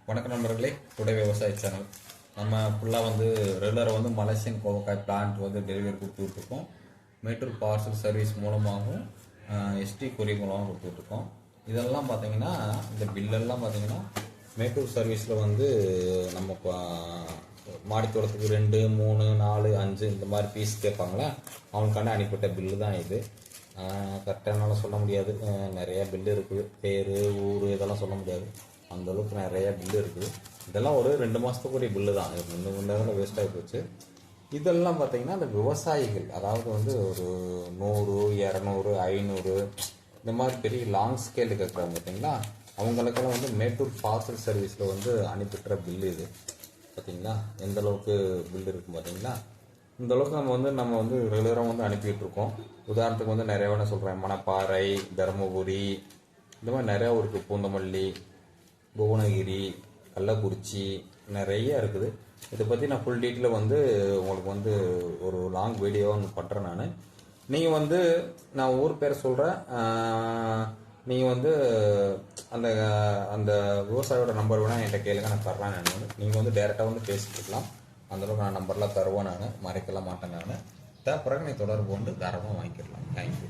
வணக்கம் நண்பர்களே, டுடே விவசாய சேனல். நம்ம ஃபுல்லாக ரெகுலராக மலேசியன் கோவக்காய் பிளான்ட் டெலிவரி கொடுத்துட்ருக்கோம். மேட்டூர் பார்சல் சர்வீஸ் மூலமாகவும் எஸ்டி கொரியர் மூலமாக கொடுத்துட்ருக்கோம். இதெல்லாம் பார்த்தீங்கன்னா இந்த பில்லெல்லாம் பார்த்தீங்கன்னா மேட்டூர் சர்வீஸில் நம்ம மாடித்தோட்டத்துக்கு 2, 3, 4, 5 இந்த மாதிரி பீஸ் கேட்பாங்களே, அவங்களுக்காண்ட அனுப்பிவிட்ட பில்லு தான் இது. கரெக்டாக என்னால் சொல்ல முடியாது, நிறைய பில்லு இருக்குது. பேர், ஊர் இதெல்லாம் சொல்ல முடியாது, அந்தளவுக்கு நிறைய பில்லு இருக்குது. இதெல்லாம் ஒரு 2 மாதத்துக்குரிய பில்லு தான். இது 2 மணி நேரம் வேஸ்ட் ஆகி போச்சு. இதெல்லாம் பார்த்தீங்கன்னா அந்த விவசாயிகள், அதாவது ஒரு 100, 200, 500 இந்த மாதிரி பெரிய லாங் ஸ்கேலு கேட்குறாங்க பார்த்தீங்களா, அவங்களுக்கெல்லாம் மேட்டூர் பார்சல் சர்வீஸில் அனுப்பிட்டுற பில்லு இது. பார்த்தீங்களா எந்த அளவுக்கு பில்லு இருக்குது பார்த்தீங்களா. இந்த அளவுக்கு நம்ம ரெகுலராக அனுப்பிட்டு இருக்கோம். உதாரணத்துக்கு நிறைய வேணா சொல்கிறேன், மணப்பாறை, தருமபுரி இந்த மாதிரி நிறையா இருக்குது. பூந்தமல்லி, புவனகிரி, கள்ளக்குறிச்சி நிறைய இருக்குது. இதை பற்றி நான் ஃபுல் டீட்டெயில் உங்களுக்கு ஒரு லாங் வீடியோவாக ஒன்று பண்ணுறேன் நான். நீங்கள் நான் ஊர் பேர் சொல்கிறேன், நீங்கள் அந்த அந்த விவசாயியோட நம்பர் வேணால் என்கிட்ட கேளுங்க, நான் தர்றேன். நான் நீங்கள் டேரெக்டாக பேசிக்கலாம். அந்தளவுக்கு நான் நம்பர்லாம் தருவேன், நான் மறைக்கலாம் மாட்டேன். நான் தேவைப்படுறக்கு நீ தொடர்பு கொண்டு தாராளமாக வாங்கிக்கலாம். தேங்க்யூ.